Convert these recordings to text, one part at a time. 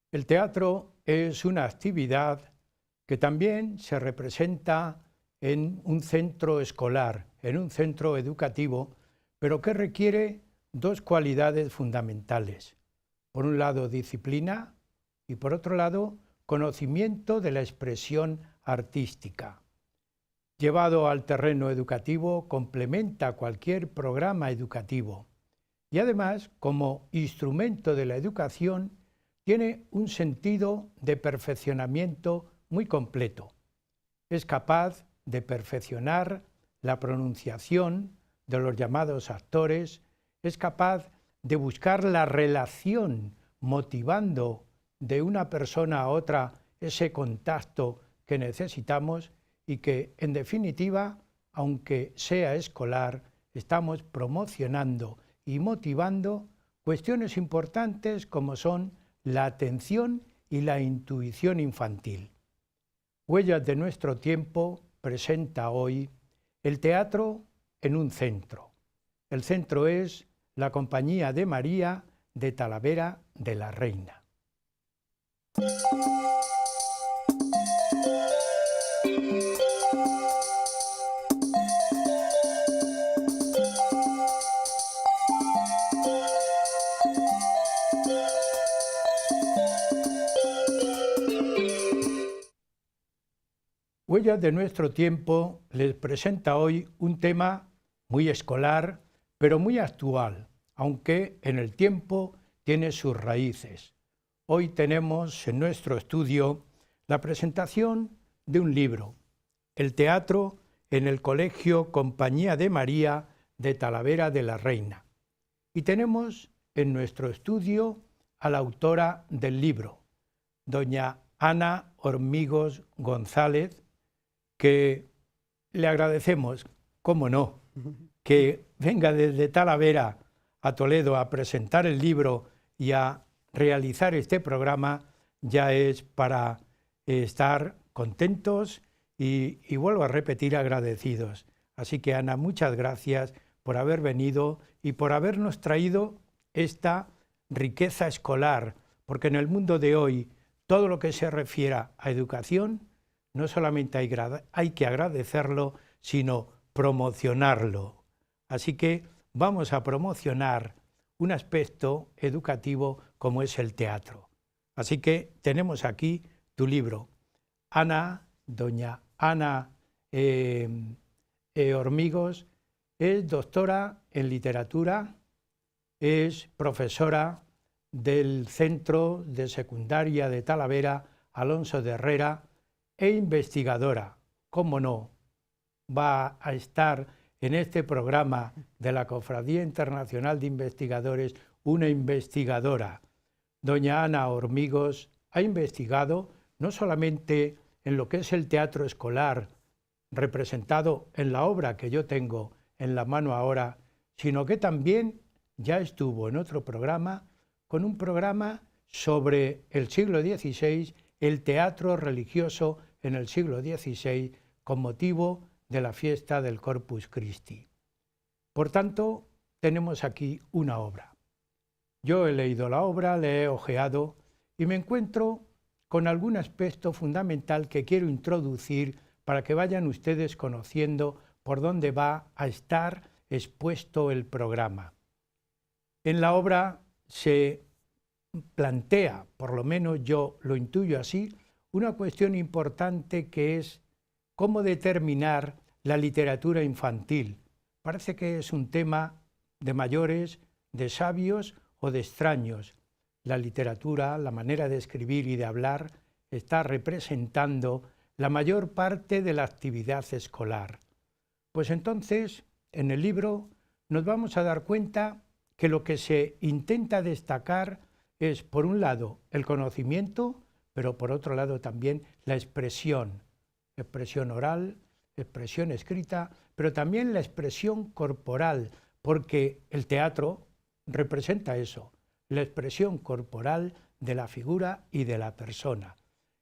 El teatro es una actividad que también se representa en un centro escolar, en un centro educativo, pero que requiere dos cualidades fundamentales. Por un lado, disciplina y por otro lado, conocimiento de la expresión artística. Llevado al terreno educativo, complementa cualquier programa educativo y además, como instrumento de la educación, tiene un sentido de perfeccionamiento muy completo. Es capaz de perfeccionar la pronunciación de los llamados actores, es capaz de buscar la relación motivando de una persona a otra ese contacto que necesitamos y que, en definitiva, aunque sea escolar, estamos promocionando y motivando cuestiones importantes como son la atención y la intuición infantil. Huellas de nuestro tiempo presenta hoy el teatro en un centro. El centro es la Compañía de María de Talavera de la Reina. Huellas de nuestro tiempo les presenta hoy un tema muy escolar, pero muy actual, aunque en el tiempo tiene sus raíces. Hoy tenemos en nuestro estudio la presentación de un libro, El teatro en el Colegio Compañía de María de Talavera de la Reina. Y tenemos en nuestro estudio a la autora del libro, doña Ana Hormigos González, que le agradecemos, cómo no, que venga desde Talavera a Toledo a presentar el libro y a realizar este programa. Ya es para estar contentos y vuelvo a repetir, agradecidos. Así que, Ana, muchas gracias por haber venido y por habernos traído esta riqueza escolar, porque en el mundo de hoy todo lo que se refiera a educación no solamente hay que agradecerlo, sino promocionarlo. Así que vamos a promocionar un aspecto educativo como es el teatro. Así que tenemos aquí tu libro. Ana, doña Ana Hormigos, es doctora en literatura, es profesora del Centro de Secundaria de Talavera, Alonso de Herrera, e investigadora. ¿Cómo no? Va a estar en este programa de la Cofradía Internacional de Investigadores una investigadora. Doña Ana Hormigos ha investigado no solamente en lo que es el teatro escolar, representado en la obra que yo tengo en la mano ahora, sino que también ya estuvo en otro programa, con un programa sobre el siglo XVI, el teatro religioso en el siglo XVI, con motivo de la fiesta del Corpus Christi. Por tanto, tenemos aquí una obra. Yo he leído la obra, la he hojeado y me encuentro con algún aspecto fundamental que quiero introducir para que vayan ustedes conociendo por dónde va a estar expuesto el programa. En la obra se plantea, por lo menos yo lo intuyo así, una cuestión importante que es cómo determinar la literatura infantil. Parece que es un tema de mayores, de sabios o de extraños. La literatura, la manera de escribir y de hablar, está representando la mayor parte de la actividad escolar. Pues entonces, en el libro nos vamos a dar cuenta que lo que se intenta destacar es, por un lado, el conocimiento, pero por otro lado también la expresión oral, expresión escrita, pero también la expresión corporal, porque el teatro representa eso, la expresión corporal de la figura y de la persona.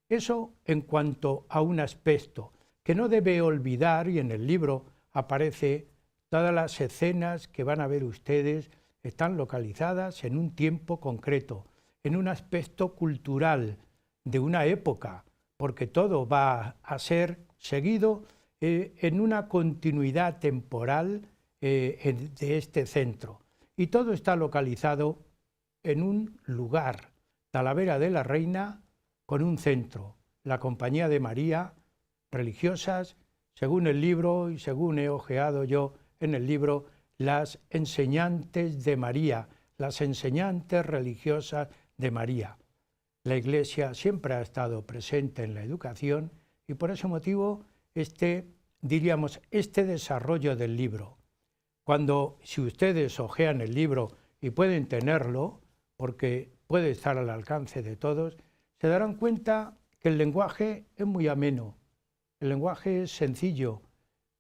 Eso en cuanto a un aspecto que no debe olvidar, y en el libro aparece todas las escenas que van a ver ustedes, están localizadas en un tiempo concreto, en un aspecto cultural de una época, porque todo va a ser seguido en una continuidad temporal de este centro. Y todo está localizado en un lugar, Talavera de la Reina, con un centro, la Compañía de María, religiosas, según el libro y según he ojeado yo en el libro, las enseñantes de María, las enseñantes religiosas de María. La Iglesia siempre ha estado presente en la educación y por ese motivo diríamos, este desarrollo del libro. Cuando, si ustedes hojean el libro y pueden tenerlo, porque puede estar al alcance de todos, se darán cuenta que el lenguaje es muy ameno, el lenguaje es sencillo,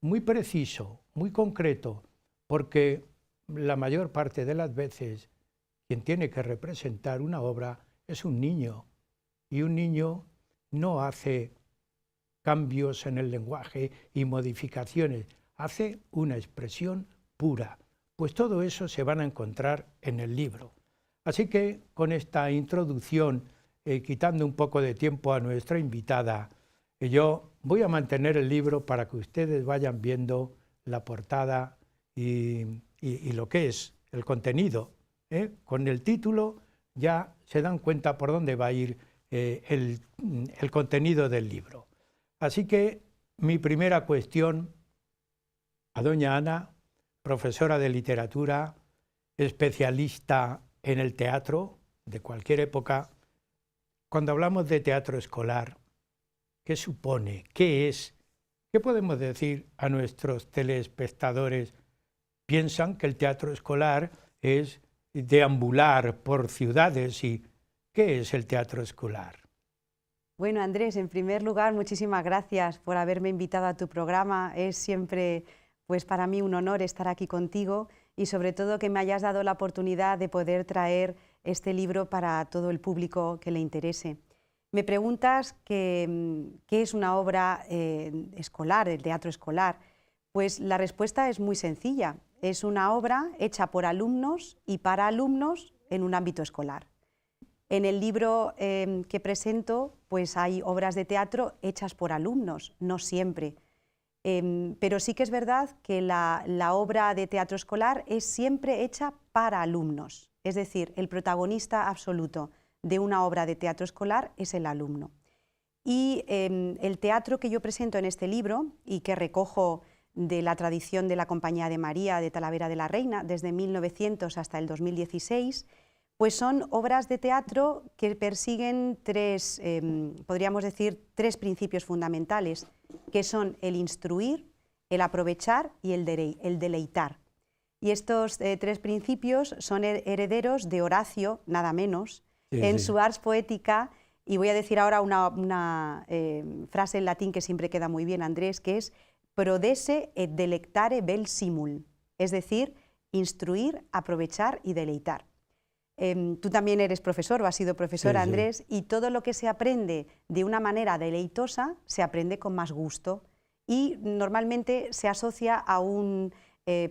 muy preciso, muy concreto, porque la mayor parte de las veces quien tiene que representar una obra es un niño, y un niño no hace cambios en el lenguaje y modificaciones, hace una expresión pura. Pues todo eso se van a encontrar en el libro. Así que con esta introducción, quitando un poco de tiempo a nuestra invitada, yo voy a mantener el libro para que ustedes vayan viendo la portada y lo que es el contenido. Con el título ya se dan cuenta por dónde va a ir el contenido del libro. Así que mi primera cuestión a doña Ana, profesora de literatura, especialista en el teatro de cualquier época. Cuando hablamos de teatro escolar, ¿qué supone? ¿Qué es? ¿Qué podemos decir a nuestros telespectadores? Piensan que el teatro escolar es deambular por ciudades y ¿qué es el teatro escolar? Bueno, Andrés, en primer lugar, muchísimas gracias por haberme invitado a tu programa. Es siempre, pues, para mí un honor estar aquí contigo y sobre todo que me hayas dado la oportunidad de poder traer este libro para todo el público que le interese. Me preguntas qué es una obra escolar, el teatro escolar. Pues la respuesta es muy sencilla. Es una obra hecha por alumnos y para alumnos en un ámbito escolar. En el libro que presento, pues hay obras de teatro hechas por alumnos, no siempre. Pero sí que es verdad que la obra de teatro escolar es siempre hecha para alumnos. Es decir, el protagonista absoluto de una obra de teatro escolar es el alumno. Y el teatro que yo presento en este libro y que recojo de la tradición de la Compañía de María de Talavera de la Reina desde 1900 hasta el 2016, pues son obras de teatro que persiguen podríamos decir, tres principios fundamentales, que son el instruir, el aprovechar y el deleitar. Y estos tres principios son herederos de Horacio, nada menos, en su Ars Poetica, y voy a decir ahora una frase en latín que siempre queda muy bien, Andrés, que es prodesse et delectare vel simul, es decir, instruir, aprovechar y deleitar. Tú también eres profesor o has sido profesor, Andrés, y todo lo que se aprende de una manera deleitosa se aprende con más gusto y normalmente se asocia a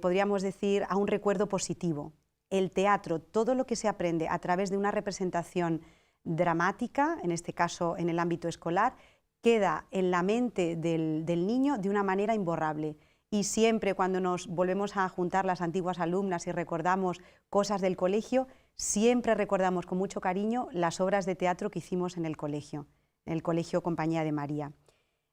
podríamos decir, a un recuerdo positivo. El teatro, todo lo que se aprende a través de una representación dramática, en este caso en el ámbito escolar, queda en la mente del niño de una manera imborrable. Y siempre cuando nos volvemos a juntar las antiguas alumnas y recordamos cosas del colegio, siempre recordamos con mucho cariño las obras de teatro que hicimos en el Colegio Compañía de María.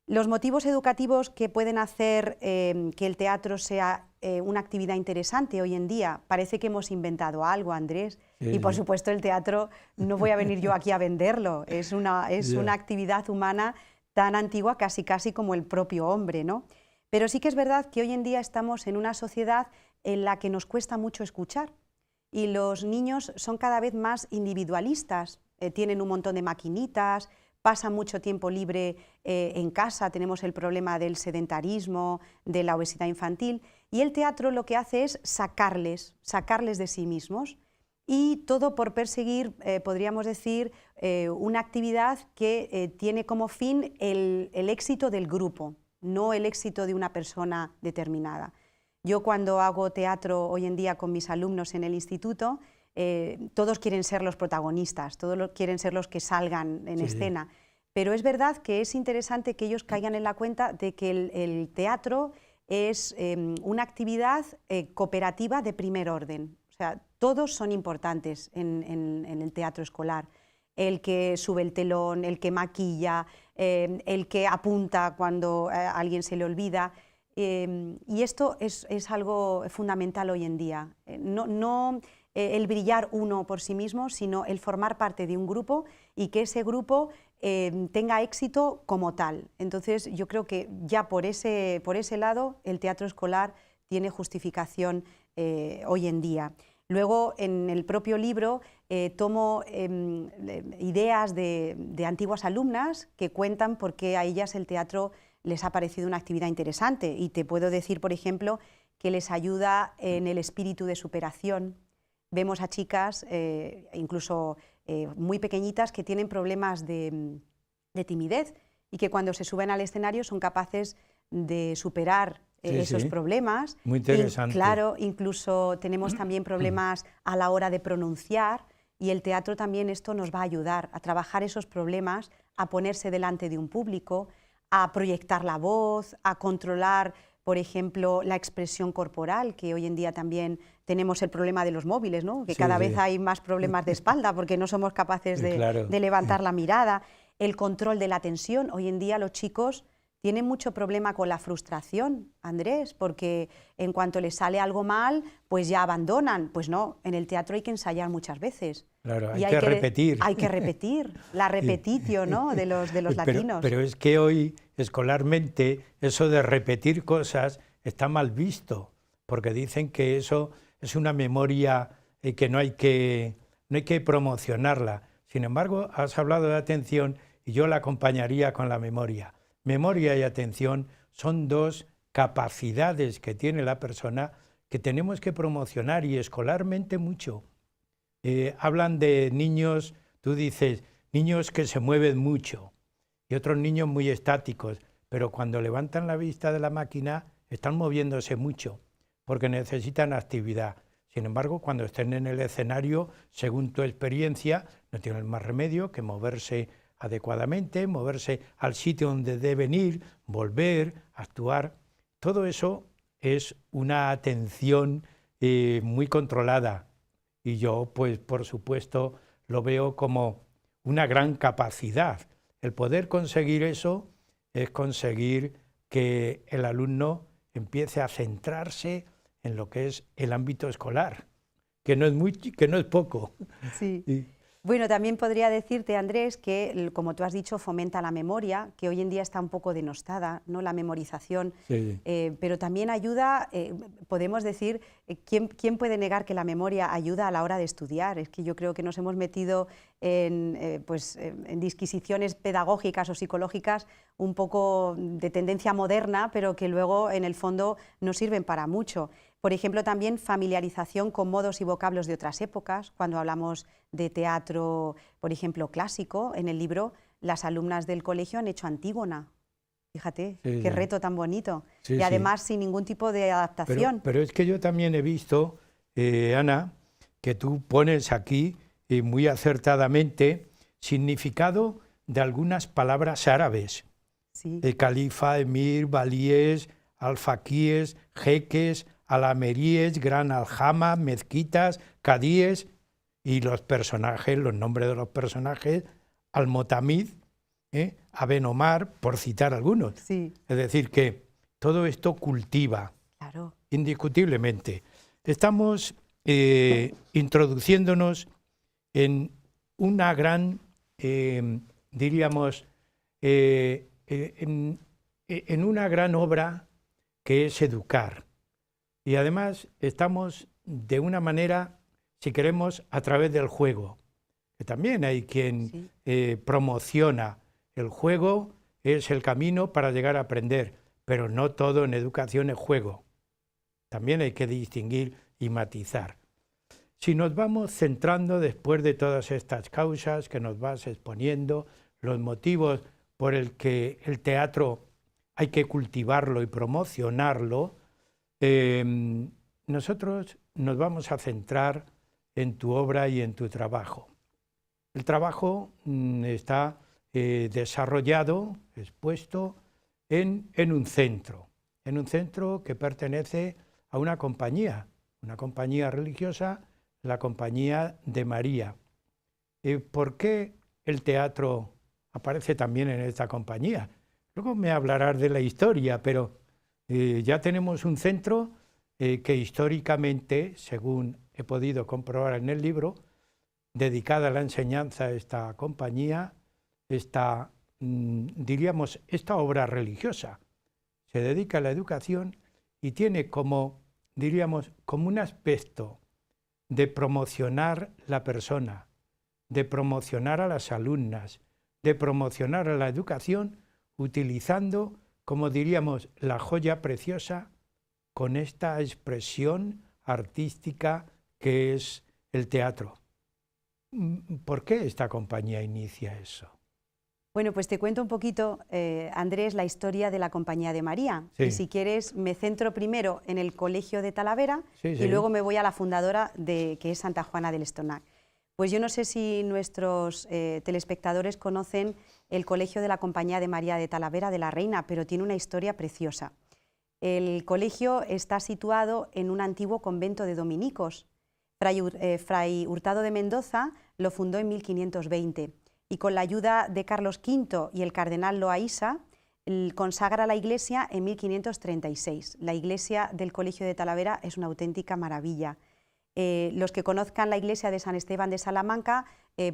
Los motivos educativos que pueden hacer que el teatro sea una actividad interesante hoy en día, parece que hemos inventado algo, Andrés, y por supuesto el teatro, no voy a venir yo aquí a venderlo, es una actividad humana tan antigua casi como el propio hombre, ¿no? Pero sí que es verdad que hoy en día estamos en una sociedad en la que nos cuesta mucho escuchar y los niños son cada vez más individualistas, tienen un montón de maquinitas, pasan mucho tiempo libre en casa, tenemos el problema del sedentarismo, de la obesidad infantil, y el teatro lo que hace es sacarles de sí mismos, y todo por perseguir, podríamos decir, una actividad que tiene como fin el éxito del grupo, no el éxito de una persona determinada. Yo cuando hago teatro hoy en día con mis alumnos en el instituto, todos quieren ser los protagonistas, todos quieren ser los que salgan en escena. Pero es verdad que es interesante que ellos caigan en la cuenta de que el teatro es una actividad cooperativa de primer orden. O sea, todos son importantes en el teatro escolar. El que sube el telón, el que maquilla, el que apunta cuando a alguien se le olvida. Y esto es algo fundamental hoy en día. No el brillar uno por sí mismo, sino el formar parte de un grupo y que ese grupo tenga éxito como tal. Entonces yo creo que ya por ese lado el teatro escolar tiene justificación hoy en día. Luego en el propio libro tomo ideas de antiguas alumnas que cuentan por qué a ellas el teatro les ha parecido una actividad interesante, y te puedo decir, por ejemplo, que les ayuda en el espíritu de superación. Vemos a chicas, incluso muy pequeñitas, que tienen problemas de timidez y que cuando se suben al escenario son capaces de superar esos problemas. Muy interesante. Claro, incluso tenemos también problemas a la hora de pronunciar, y el teatro también esto nos va a ayudar a trabajar esos problemas, a ponerse delante de un público, a proyectar la voz, a controlar, por ejemplo, la expresión corporal, que hoy en día también tenemos el problema de los móviles, ¿no? Que cada vez hay más problemas de espalda porque no somos capaces de levantar la mirada. El control de la tensión. Hoy en día los chicos tienen mucho problema con la frustración, Andrés, porque en cuanto les sale algo mal, pues ya abandonan. Pues no, en el teatro hay que ensayar muchas veces. Claro, hay que repetir. Hay que repetir, la repetitio, ¿no?, de los latinos. Pero es que hoy, escolarmente, eso de repetir cosas está mal visto, porque dicen que eso es una memoria que no hay que promocionarla. Sin embargo, has hablado de atención y yo la acompañaría con la memoria. Memoria y atención son dos capacidades que tiene la persona que tenemos que promocionar, y escolarmente mucho. Hablan de niños, tú dices, niños que se mueven mucho y otros niños muy estáticos, pero cuando levantan la vista de la máquina están moviéndose mucho porque necesitan actividad. Sin embargo, cuando estén en el escenario, según tu experiencia, no tienen más remedio que moverse adecuadamente, moverse al sitio donde deben ir, volver, actuar. Todo eso es una atención muy controlada, y yo, pues, por supuesto, lo veo como una gran capacidad. El poder conseguir eso es conseguir que el alumno empiece a centrarse en lo que es el ámbito escolar, que no es poco. Sí. Bueno, también podría decirte, Andrés, que, como tú has dicho, fomenta la memoria, que hoy en día está un poco denostada, ¿no?, la memorización, pero también ayuda, podemos decir, ¿quién puede negar que la memoria ayuda a la hora de estudiar? Es que yo creo que nos hemos metido en disquisiciones pedagógicas o psicológicas un poco de tendencia moderna, pero que luego en el fondo no sirven para mucho. Por ejemplo, también familiarización con modos y vocablos de otras épocas. Cuando hablamos de teatro, por ejemplo, clásico, en el libro las alumnas del colegio han hecho Antígona. Fíjate, qué reto tan bonito. Y además sin ningún tipo de adaptación. Pero es que yo también he visto, Ana, que tú pones aquí muy acertadamente significado de algunas palabras árabes. Califa, emir, valíes, alfaquíes, jeques, alameríes, gran aljama, mezquitas, cadíes, y los personajes, los nombres de los personajes, Almotamid, Aben Omar, por citar algunos. Es decir, que todo esto cultiva, indiscutiblemente. Estamos introduciéndonos en una gran, diríamos, en una gran obra que es educar. Y además estamos de una manera, si queremos, a través del juego, que también hay quien promociona el juego, es el camino para llegar a aprender, pero no todo en educación es juego. También hay que distinguir y matizar. Si nos vamos centrando después de todas estas causas que nos vas exponiendo, los motivos por el que el teatro hay que cultivarlo y promocionarlo, nosotros nos vamos a centrar en tu obra y en tu trabajo. El trabajo está desarrollado, expuesto en un centro que pertenece a una compañía religiosa, la Compañía de María. ¿Por qué el teatro aparece también en esta compañía? Luego me hablarás de la historia, pero ya tenemos un centro que históricamente, según he podido comprobar en el libro, dedicada a la enseñanza a esta compañía, diríamos, esta obra religiosa se dedica a la educación y tiene como, diríamos, como un aspecto de promocionar la persona, de promocionar a las alumnas, de promocionar a la educación, utilizando, como diríamos, la joya preciosa con esta expresión artística que es el teatro. ¿Por qué esta compañía inicia eso? Bueno, pues te cuento un poquito, Andrés, la historia de la Compañía de María. Sí. Y si quieres, me centro primero en el Colegio de Talavera y luego me voy a la fundadora, que es Santa Juana del Estonac. Pues yo no sé si nuestros telespectadores conocen el Colegio de la Compañía de María de Talavera de la Reina, pero tiene una historia preciosa. El colegio está situado en un antiguo convento de dominicos. Fray Hurtado de Mendoza lo fundó en 1520 y con la ayuda de Carlos V y el cardenal Loaísa consagra la iglesia en 1536. La iglesia del Colegio de Talavera es una auténtica maravilla. Los que conozcan la iglesia de San Esteban de Salamanca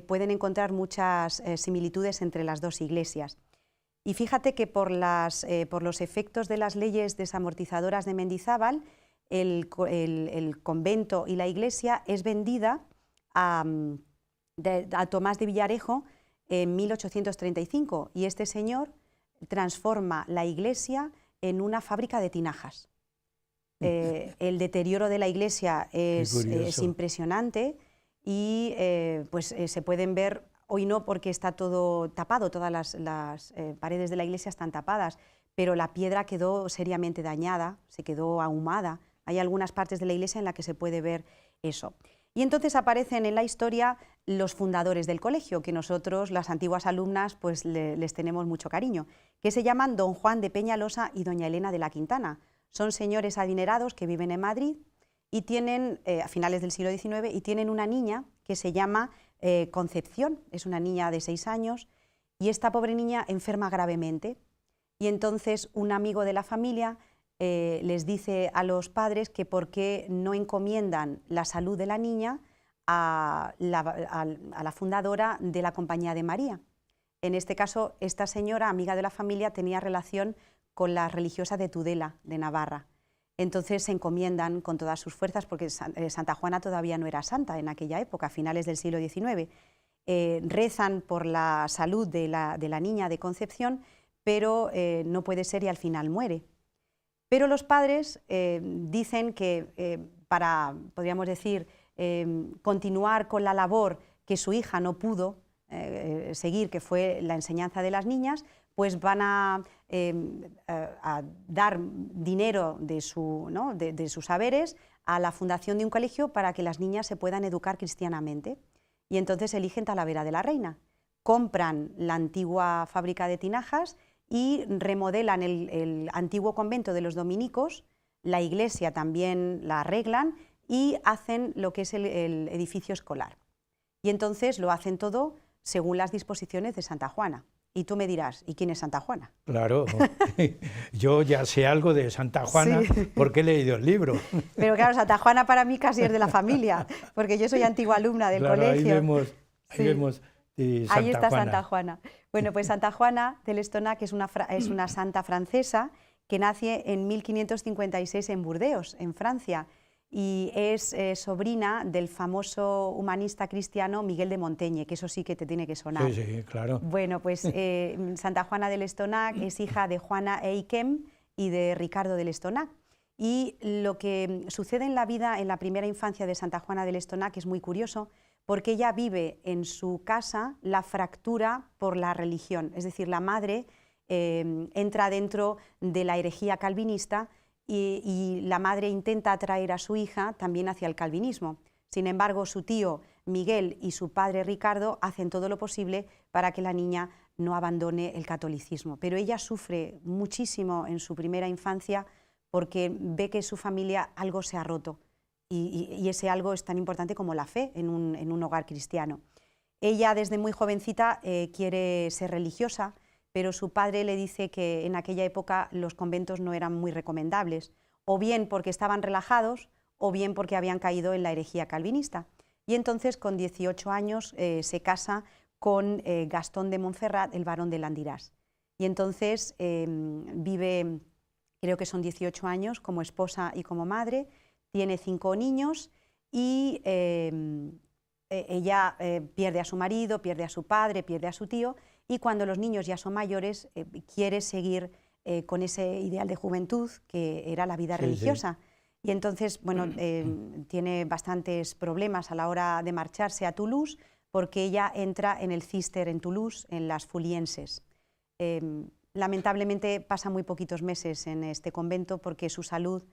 pueden encontrar muchas similitudes entre las dos iglesias. Y fíjate que por los efectos de las leyes desamortizadoras de Mendizábal, el convento y la iglesia es vendida a Tomás de Villarejo en 1835 y este señor transforma la iglesia en una fábrica de tinajas. El deterioro de la iglesia es impresionante y se pueden ver, hoy no porque está todo tapado, todas las paredes de la iglesia están tapadas, pero la piedra quedó seriamente dañada, se quedó ahumada. Hay algunas partes de la iglesia en las que se puede ver eso. Y entonces aparecen en la historia los fundadores del colegio, que nosotros, las antiguas alumnas, pues les tenemos mucho cariño, que se llaman don Juan de Peñalosa y doña Elena de la Quintana. Son señores adinerados que viven en Madrid y tienen, a finales del siglo XIX, y tienen una niña que se llama Concepción, es una niña de 6 años, y esta pobre niña enferma gravemente. Y entonces un amigo de la familia les dice a los padres que por qué no encomiendan la salud de la niña a la fundadora de la Compañía de María. En este caso, esta señora, amiga de la familia, tenía relación con la religiosa de Tudela, de Navarra. Entonces se encomiendan con todas sus fuerzas, porque Santa Juana todavía no era santa en aquella época, a finales del siglo XIX. Rezan por la salud de la niña de Concepción, pero no puede ser y al final muere. Pero los padres dicen que para, podríamos decir, continuar con la labor que su hija no pudo seguir, que fue la enseñanza de las niñas, pues van a dar dinero de sus saberes a la fundación de un colegio para que las niñas se puedan educar cristianamente. Y entonces eligen Talavera de la Reina. Compran la antigua fábrica de tinajas y remodelan el antiguo convento de los dominicos, la iglesia también la arreglan y hacen lo que es el edificio escolar. Y entonces lo hacen todo según las disposiciones de Santa Juana. Y tú me dirás, ¿y quién es Santa Juana? Claro, yo ya sé algo de Santa Juana, sí, porque he leído el libro. Pero claro, Santa Juana para mí casi es de la familia, porque yo soy antigua alumna del colegio. Ahí vemos ahí está Santa Juana. Bueno, pues Santa Juana del Estonac es una santa francesa que nace en 1556 en Burdeos, en Francia, y es sobrina del famoso humanista cristiano Miguel de Montaigne, que eso sí que te tiene que sonar. Sí, sí, claro. Bueno, pues Santa Juana del Estonac es hija de Juana Eiquem y de Ricardo del Estonac. Y lo que sucede en la vida, en la primera infancia de Santa Juana del Estonac, es muy curioso, porque ella vive en su casa la fractura por la religión, es decir, la madre entra dentro de la herejía calvinista y la madre intenta atraer a su hija también hacia el calvinismo, Sin embargo, su tío Miguel y su padre Ricardo hacen todo lo posible para que la niña no abandone el catolicismo. Pero ella sufre muchísimo en su primera infancia porque ve que su familia algo se ha roto y ese algo es tan importante como la fe en un hogar cristiano. Ella desde muy jovencita quiere ser religiosa, pero su padre le dice que en aquella época los conventos no eran muy recomendables, o bien porque estaban relajados, o bien porque habían caído en la herejía calvinista. Y entonces con 18 años se casa con Gastón de Montferrat, el barón de Landirás. Y entonces vive, creo que son 18 años, como esposa y como madre, tiene 5 niños y ella pierde a su marido, pierde a su padre, pierde a su tío, y cuando los niños ya son mayores quiere seguir con ese ideal de juventud que era la vida religiosa. Y entonces, bueno, tiene bastantes problemas a la hora de marcharse a Toulouse, porque ella entra en el Cister en Toulouse, en las Fulienses. Lamentablemente pasa muy poquitos meses en este convento porque su salud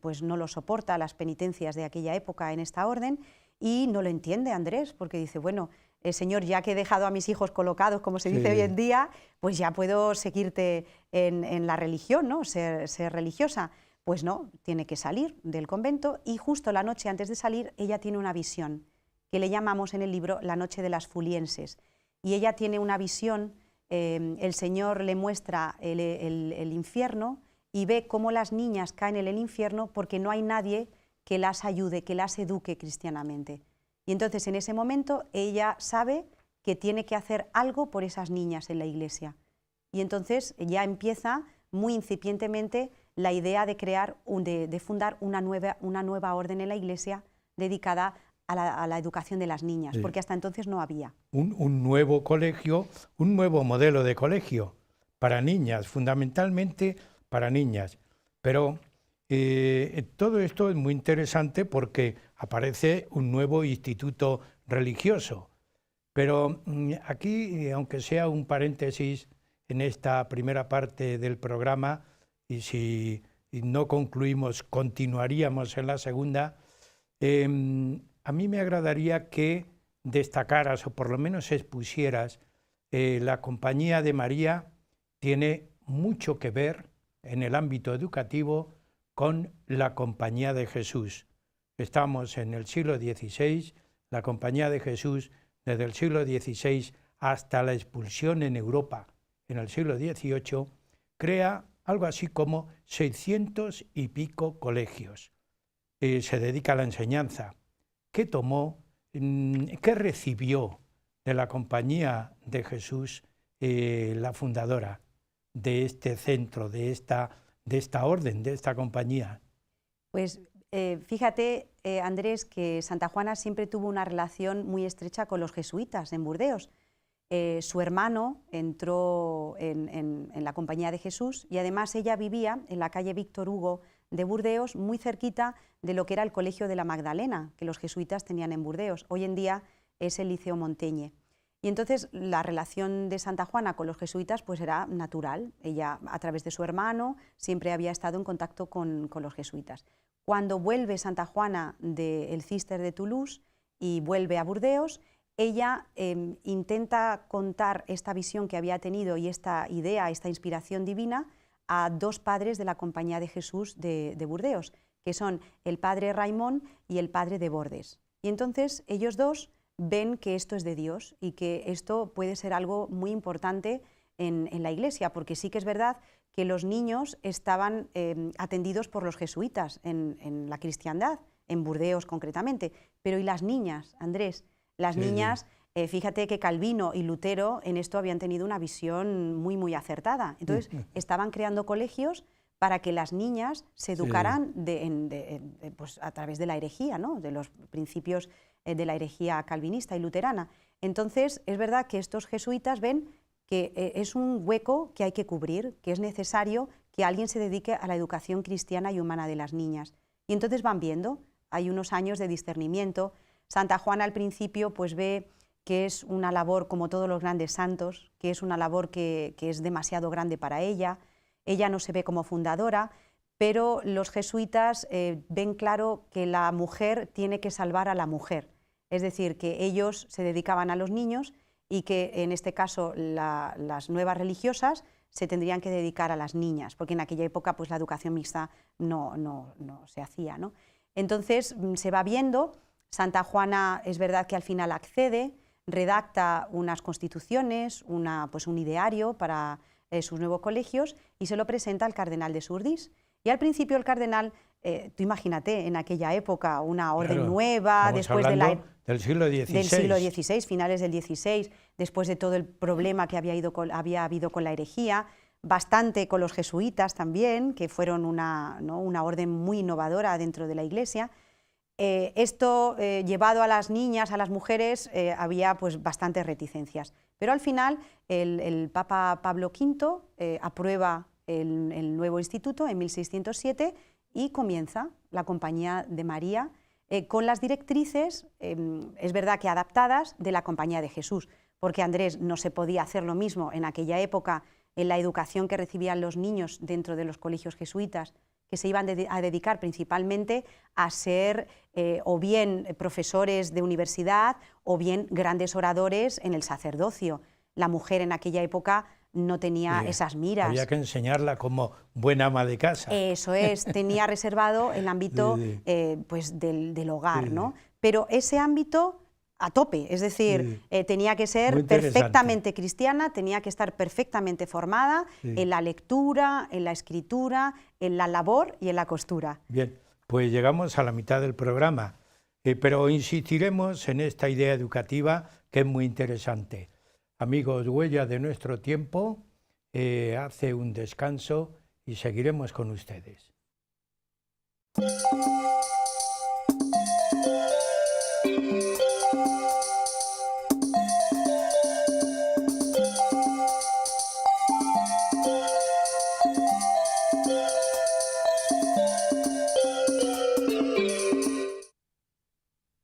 pues no lo soporta, las penitencias de aquella época en esta orden, y no lo entiende Andrés, porque dice, bueno, Señor, ya que he dejado a mis hijos colocados, como se dice hoy en día, pues ya puedo seguirte en la religión, ¿no? Ser religiosa. Pues no, tiene que salir del convento, y justo la noche antes de salir ella tiene una visión, que le llamamos en el libro La noche de las Fulienses. Y ella tiene una visión, el Señor le muestra el infierno y ve cómo las niñas caen en el infierno porque no hay nadie que las ayude, que las eduque cristianamente. Y entonces en ese momento ella sabe que tiene que hacer algo por esas niñas en la iglesia. Y entonces ya empieza muy incipientemente la idea de crear, de fundar una nueva orden en la iglesia dedicada a la educación de las niñas, porque hasta entonces no había. Un nuevo colegio, un nuevo modelo de colegio para niñas, fundamentalmente para niñas. Pero todo esto es muy interesante porque aparece un nuevo instituto religioso. Pero aquí, aunque sea un paréntesis en esta primera parte del programa, y si no concluimos, continuaríamos en la segunda, a mí me agradaría que destacaras o por lo menos expusieras la Compañía de María tiene mucho que ver en el ámbito educativo con la Compañía de Jesús. Estamos en el siglo XVI, la Compañía de Jesús desde el siglo XVI hasta la expulsión en Europa en el siglo XVIII, crea algo así como 600 y pico colegios. Se dedica a la enseñanza. ¿Qué tomó, qué recibió de la Compañía de Jesús la fundadora de este centro, de esta orden, de esta compañía? Pues fíjate, Andrés, que Santa Juana siempre tuvo una relación muy estrecha con los jesuitas en Burdeos. Su hermano entró en la Compañía de Jesús y además ella vivía en la calle Víctor Hugo de Burdeos, muy cerquita de lo que era el Colegio de la Magdalena, que los jesuitas tenían en Burdeos. Hoy en día es el Liceo Montaigne. Y entonces la relación de Santa Juana con los jesuitas pues era natural. Ella, a través de su hermano, siempre había estado en contacto con los jesuitas. Cuando vuelve Santa Juana del Cister de Toulouse y vuelve a Burdeos, ella intenta contar esta visión que había tenido y esta idea, esta inspiración divina a dos padres de la Compañía de Jesús de Burdeos, que son el padre Raimón y el padre de Bordes. Y entonces ellos dos ven que esto es de Dios y que esto puede ser algo muy importante en la iglesia, porque sí que es verdad que los niños estaban atendidos por los jesuitas en la cristiandad, en Burdeos concretamente, pero ¿y las niñas, Andrés? Las niñas, fíjate que Calvino y Lutero en esto habían tenido una visión muy, muy acertada. Entonces, estaban creando colegios para que las niñas se educaran pues, a través de la herejía, ¿no? De los principios de la herejía calvinista y luterana. Entonces, es verdad que estos jesuitas ven que es un hueco que hay que cubrir, que es necesario que alguien se dedique a la educación cristiana y humana de las niñas. Y entonces van viendo, hay unos años de discernimiento. Santa Juana al principio pues ve que es una labor, como todos los grandes santos, que es una labor que es demasiado grande para ella. Ella no se ve como fundadora, pero los jesuitas ven claro que la mujer tiene que salvar a la mujer, es decir, que ellos se dedicaban a los niños y que en este caso las nuevas religiosas se tendrían que dedicar a las niñas, porque en aquella época pues, la educación mixta no se hacía, ¿no? Entonces se va viendo, Santa Juana es verdad que al final accede, redacta unas constituciones, pues un ideario para sus nuevos colegios y se lo presenta al cardenal de Surdis. Y al principio el cardenal, tú imagínate, en aquella época, una orden nueva, después del siglo XVI. Del siglo XVI, finales del XVI, después de todo el problema que había habido con la herejía, bastante con los jesuitas también, que fueron una orden muy innovadora dentro de la Iglesia. Esto llevado a las niñas, a las mujeres, había pues bastantes reticencias. Pero al final el Papa Pablo V aprueba el nuevo instituto en 1607 y comienza la Compañía de María con las directrices, es verdad que adaptadas, de la Compañía de Jesús, porque Andrés, no se podía hacer lo mismo en aquella época en la educación que recibían los niños dentro de los colegios jesuitas, que se iban a dedicar principalmente a ser o bien profesores de universidad o bien grandes oradores en el sacerdocio. La mujer en aquella época no tenía esas miras. Había que enseñarla como buena ama de casa. Eso es, tenía reservado el ámbito pues del hogar, ¿no? Pero ese ámbito a tope, es decir, tenía que ser perfectamente cristiana, tenía que estar perfectamente formada en la lectura, en la escritura, en la labor y en la costura. Bien, pues llegamos a la mitad del programa, pero insistiremos en esta idea educativa que es muy interesante. Amigos, Huella de Nuestro Tiempo hace un descanso y seguiremos con ustedes.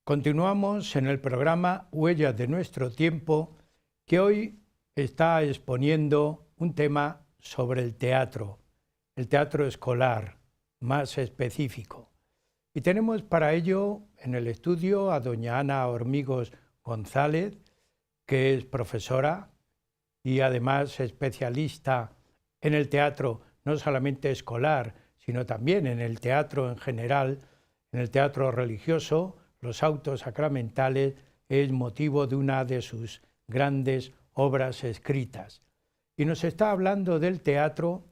Continuamos en el programa Huellas de Nuestro Tiempo, que hoy está exponiendo un tema sobre el teatro escolar más específico. Y tenemos para ello en el estudio a doña Ana Hormigos González, que es profesora y además especialista en el teatro, no solamente escolar, sino también en el teatro en general, en el teatro religioso. Los autos sacramentales es motivo de una de sus grandes obras escritas. Y nos está hablando del teatro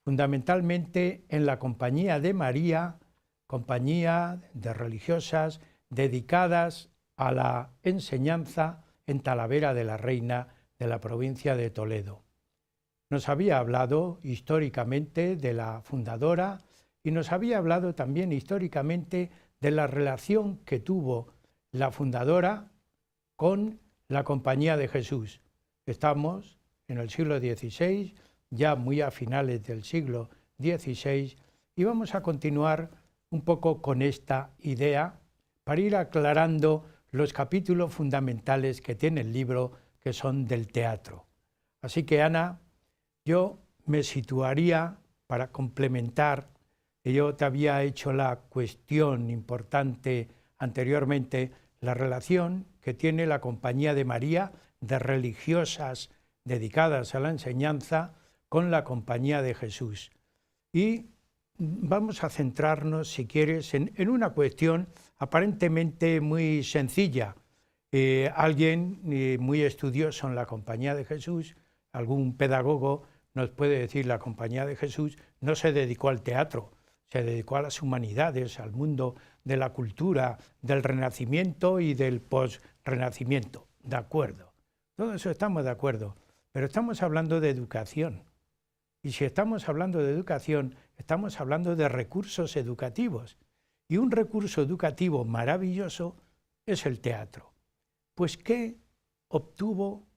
fundamentalmente en la Compañía de María, compañía de religiosas dedicadas a la enseñanza en Talavera de la Reina de la provincia de Toledo. Nos había hablado históricamente de la fundadora y nos había hablado también históricamente de la relación que tuvo la fundadora con la Compañía de Jesús. Estamos en el siglo XVI, ya muy a finales del siglo XVI, y vamos a continuar un poco con esta idea para ir aclarando los capítulos fundamentales que tiene el libro, que son del teatro. Así que, Ana, yo me situaría para complementar. Yo te había hecho la cuestión importante anteriormente, la relación que tiene la Compañía de María de religiosas dedicadas a la enseñanza con la Compañía de Jesús. Y vamos a centrarnos, si quieres, en una cuestión aparentemente muy sencilla. Alguien muy estudioso en la Compañía de Jesús, algún pedagogo, nos puede decir: la Compañía de Jesús no se dedicó al teatro, se dedicó a las humanidades, al mundo de la cultura, del Renacimiento y del post-Renacimiento. De acuerdo, todo eso estamos de acuerdo, pero estamos hablando de educación. Y si estamos hablando de educación, estamos hablando de recursos educativos. Y un recurso educativo maravilloso es el teatro. Pues, ¿qué obtuvo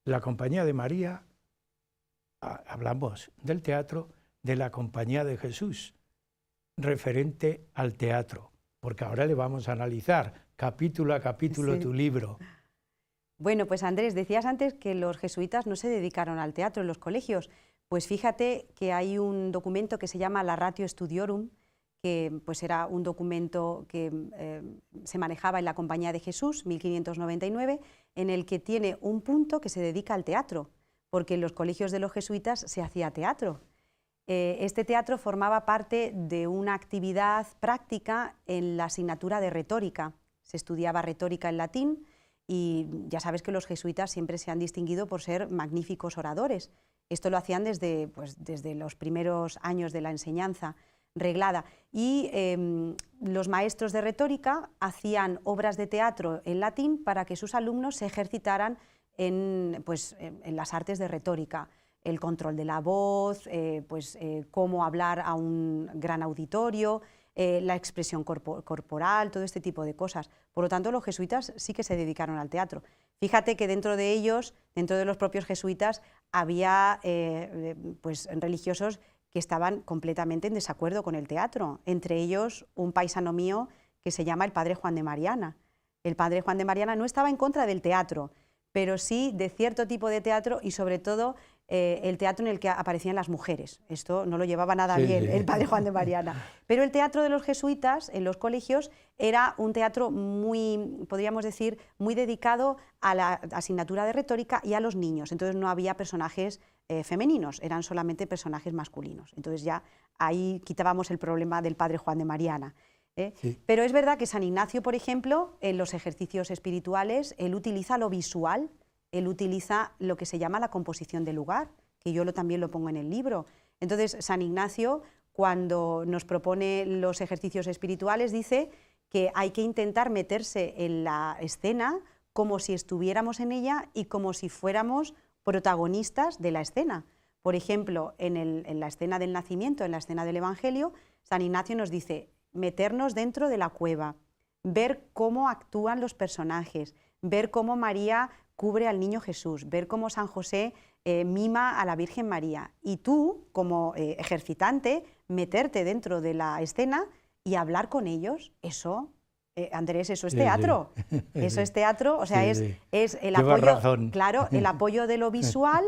la Compañía de María? Hablamos del teatro de la Compañía de Jesús, referente al teatro, porque ahora le vamos a analizar capítulo a capítulo tu libro. Bueno, pues Andrés, decías antes que los jesuitas no se dedicaron al teatro en los colegios, Pues fíjate que hay un documento que se llama la Ratio Studiorum, que pues era un documento que se manejaba en la Compañía de Jesús, 1599, en el que tiene un punto que se dedica al teatro, porque en los colegios de los jesuitas se hacía teatro. Este teatro formaba parte de una actividad práctica en la asignatura de retórica. Se estudiaba retórica en latín y ya sabes que los jesuitas siempre se han distinguido por ser magníficos oradores. Esto lo hacían desde los primeros años de la enseñanza reglada. Y los maestros de retórica hacían obras de teatro en latín para que sus alumnos se ejercitaran en las artes de retórica. El control de la voz, cómo hablar a un gran auditorio, la expresión corporal, todo este tipo de cosas. Por lo tanto, los jesuitas sí que se dedicaron al teatro. Fíjate que dentro de ellos, dentro de los propios jesuitas, había religiosos que estaban completamente en desacuerdo con el teatro. Entre ellos, un paisano mío que se llama el padre Juan de Mariana. El padre Juan de Mariana no estaba en contra del teatro, pero sí de cierto tipo de teatro y sobre todo el teatro en el que aparecían las mujeres. Esto no lo llevaba nada bien el padre Juan de Mariana. Pero el teatro de los jesuitas en los colegios era un teatro muy, podríamos decir, muy dedicado a la asignatura de retórica y a los niños. Entonces no había personajes femeninos, eran solamente personajes masculinos. Entonces ya ahí quitábamos el problema del padre Juan de Mariana. Sí. Pero es verdad que San Ignacio, por ejemplo, en los ejercicios espirituales, él utiliza lo visual. Él utiliza lo que se llama la composición del lugar, que yo también lo pongo en el libro. Entonces, San Ignacio, cuando nos propone los ejercicios espirituales, dice que hay que intentar meterse en la escena como si estuviéramos en ella y como si fuéramos protagonistas de la escena. Por ejemplo, en la escena del nacimiento, en la escena del Evangelio, San Ignacio nos dice meternos dentro de la cueva, ver cómo actúan los personajes, ver cómo María cubre al niño Jesús, ver cómo San José mima a la Virgen María y tú, como ejercitante, meterte dentro de la escena y hablar con ellos. Eso, Andrés, eso es teatro. Sí. Eso es teatro, o sea, es el apoyo, claro, el apoyo de lo visual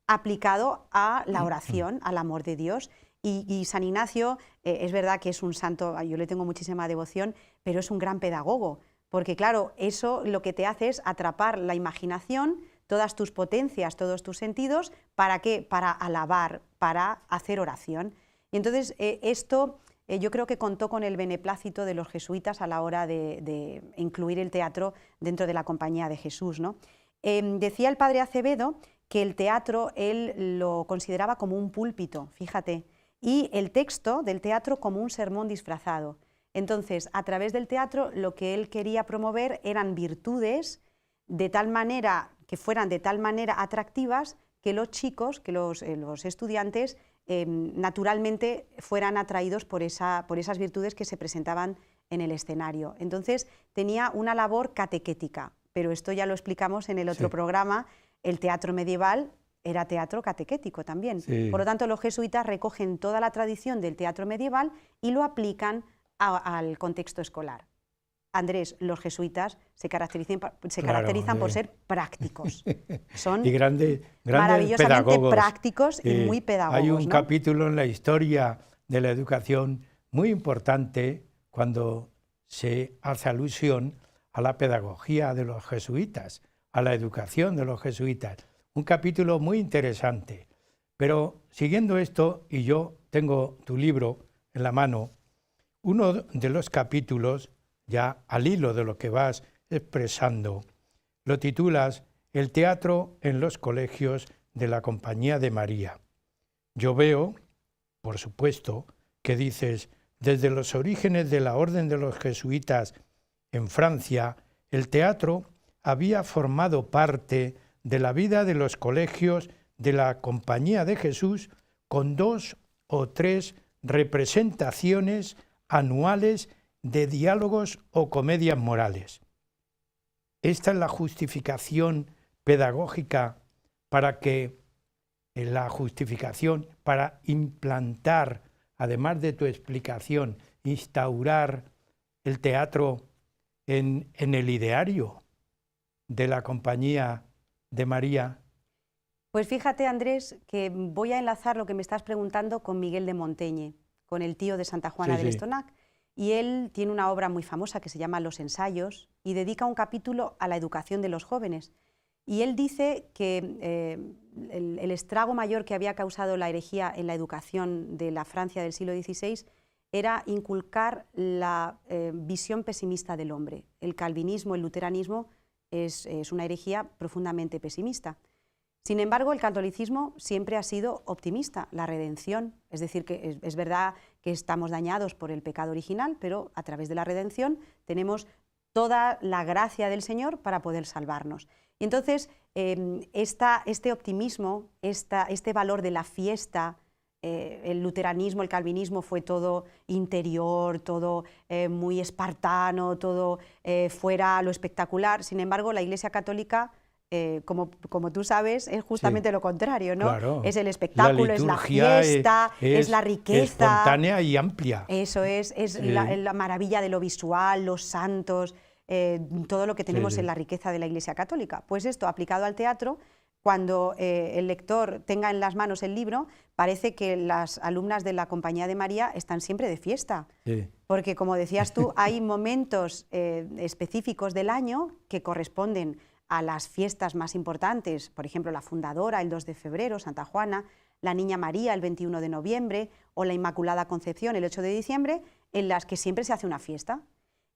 aplicado a la oración, al amor de Dios. Y San Ignacio, es verdad que es un santo, yo le tengo muchísima devoción, pero es un gran pedagogo. Porque claro, eso lo que te hace es atrapar la imaginación, todas tus potencias, todos tus sentidos, ¿para qué? Para alabar, para hacer oración. Y entonces esto yo creo que contó con el beneplácito de los jesuitas a la hora de incluir el teatro dentro de la Compañía de Jesús, ¿no? Decía el padre Acevedo que el teatro él lo consideraba como un púlpito, fíjate, y el texto del teatro como un sermón disfrazado. Entonces, a través del teatro, lo que él quería promover eran virtudes de tal manera, que fueran de tal manera atractivas que los chicos, que los estudiantes, naturalmente fueran atraídos por esas virtudes que se presentaban en el escenario. Entonces, tenía una labor catequética, pero esto ya lo explicamos en el otro programa. El teatro medieval era teatro catequético también. Sí. Por lo tanto, los jesuitas recogen toda la tradición del teatro medieval y lo aplican al contexto escolar. Andrés, los jesuitas se caracterizan por ser prácticos. Son grandes maravillosamente pedagogos, prácticos y muy pedagogos. Hay un capítulo en la historia de la educación muy importante cuando se hace alusión a la pedagogía de los jesuitas, a la educación de los jesuitas. Un capítulo muy interesante. Pero siguiendo esto, y yo tengo tu libro en la mano, uno de los capítulos, ya al hilo de lo que vas expresando, lo titulas El teatro en los colegios de la Compañía de María. Yo veo, por supuesto, que dices, desde los orígenes de la Orden de los Jesuitas en Francia, el teatro había formado parte de la vida de los colegios de la Compañía de Jesús con 2 o 3 representaciones anuales de diálogos o comedias morales. Esta es la justificación pedagógica para implantar, además de tu explicación, instaurar el teatro en el ideario de la Compañía de María. Pues fíjate, Andrés, que voy a enlazar lo que me estás preguntando con Miguel de Monteñe, con el tío de Santa Juana del Estonac. Y él tiene una obra muy famosa que se llama Los ensayos y dedica un capítulo a la educación de los jóvenes. Y él dice que el estrago mayor que había causado la herejía en la educación de la Francia del siglo XVI era inculcar la visión pesimista del hombre. El calvinismo, el luteranismo es una herejía profundamente pesimista. Sin embargo, el catolicismo siempre ha sido optimista, la redención, es decir, que es verdad que estamos dañados por el pecado original, pero a través de la redención tenemos toda la gracia del Señor para poder salvarnos. Y entonces, este optimismo, este valor de la fiesta, el luteranismo, el calvinismo fue todo interior, todo muy espartano, todo fuera lo espectacular. Sin embargo, la Iglesia Católica, como tú sabes, es justamente lo contrario, ¿no? Claro. Es el espectáculo, es la fiesta, es la riqueza. Espontánea y amplia. Eso es la maravilla de lo visual, los santos, todo lo que tenemos en la riqueza de la Iglesia Católica. Pues esto, aplicado al teatro, cuando el lector tenga en las manos el libro, parece que las alumnas de la Compañía de María están siempre de fiesta. Sí. Porque, como decías tú, hay momentos específicos del año que corresponden a las fiestas más importantes, por ejemplo, la Fundadora, el 2 de febrero, Santa Juana, la Niña María, el 21 de noviembre, o la Inmaculada Concepción, el 8 de diciembre, en las que siempre se hace una fiesta.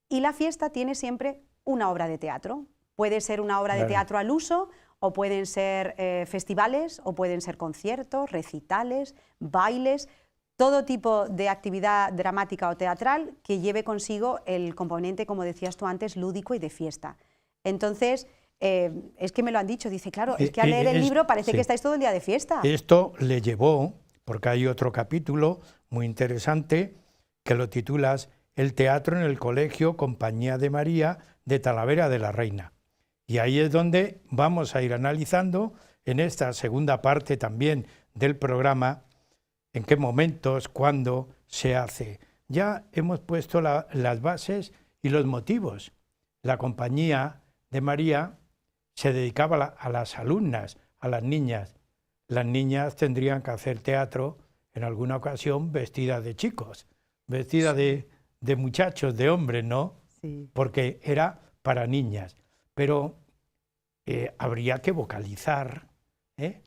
Y la fiesta tiene siempre una obra de teatro. Puede ser una obra de teatro al uso, o pueden ser festivales, o pueden ser conciertos, recitales, bailes, todo tipo de actividad dramática o teatral que lleve consigo el componente, como decías tú antes, lúdico y de fiesta. Entonces, es que me lo han dicho, dice, claro, es que al leer el libro parece que estáis todo el día de fiesta. Esto le llevó, porque hay otro capítulo muy interesante, que lo titulas El teatro en el Colegio Compañía de María de Talavera de la Reina. Y ahí es donde vamos a ir analizando, en esta segunda parte también del programa, en qué momentos, cuándo se hace. Ya hemos puesto las bases y los motivos. La Compañía de María se dedicaba a las alumnas, a las niñas. Las niñas tendrían que hacer teatro en alguna ocasión vestidas de chicos, vestidas de muchachos, de hombres, ¿no? Sí. Porque era para niñas. Pero habría que vocalizar,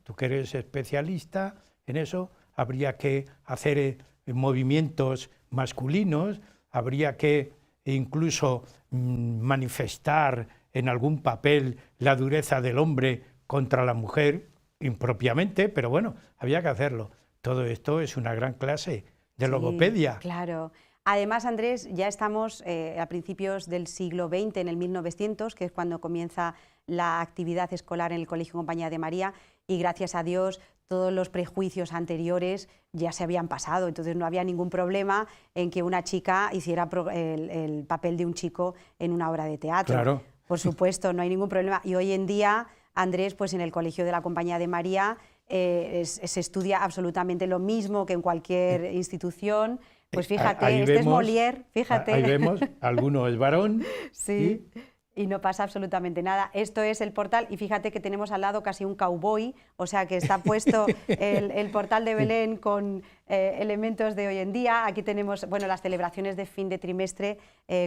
tú que eres especialista en eso, habría que hacer movimientos masculinos, habría que incluso manifestar en algún papel la dureza del hombre contra la mujer, impropiamente, pero bueno, había que hacerlo. Todo esto es una gran clase de logopedia. Claro. Además, Andrés, ya estamos a principios del siglo XX, en el 1900, que es cuando comienza la actividad escolar en el Colegio Compañía de María, y gracias a Dios todos los prejuicios anteriores ya se habían pasado, entonces no había ningún problema en que una chica hiciera el papel de un chico en una obra de teatro. Claro. Por supuesto, no hay ningún problema. Y hoy en día, Andrés, pues en el Colegio de la Compañía de María se estudia absolutamente lo mismo que en cualquier institución. Pues fíjate, ahí este vemos, es Molière, fíjate. Ahí vemos, alguno es varón. Sí, y no pasa absolutamente nada. Esto es el portal, y fíjate que tenemos al lado casi un cowboy, o sea que está puesto el portal de Belén con elementos de hoy en día. Aquí tenemos, bueno, las celebraciones de fin de trimestre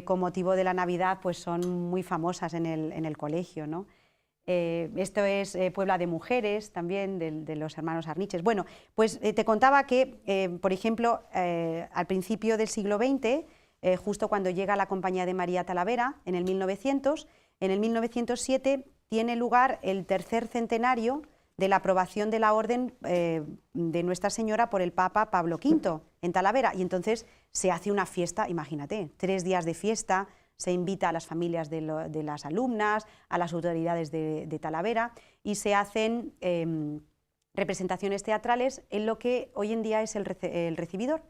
con motivo de la Navidad, pues son muy famosas en el colegio, ¿no? Esto es Puebla de Mujeres, también de los hermanos Arniches. Bueno, pues te contaba que, por ejemplo, al principio del siglo XX, justo cuando llega la Compañía de María Talavera, en el 1900, en el 1907 tiene lugar el tercer centenario de la aprobación de la Orden de Nuestra Señora por el Papa Pablo V en Talavera, y entonces se hace una fiesta, imagínate, 3 días de fiesta. Se invita a las familias de las alumnas, a las autoridades de Talavera, y se hacen representaciones teatrales en lo que hoy en día es el recibidor,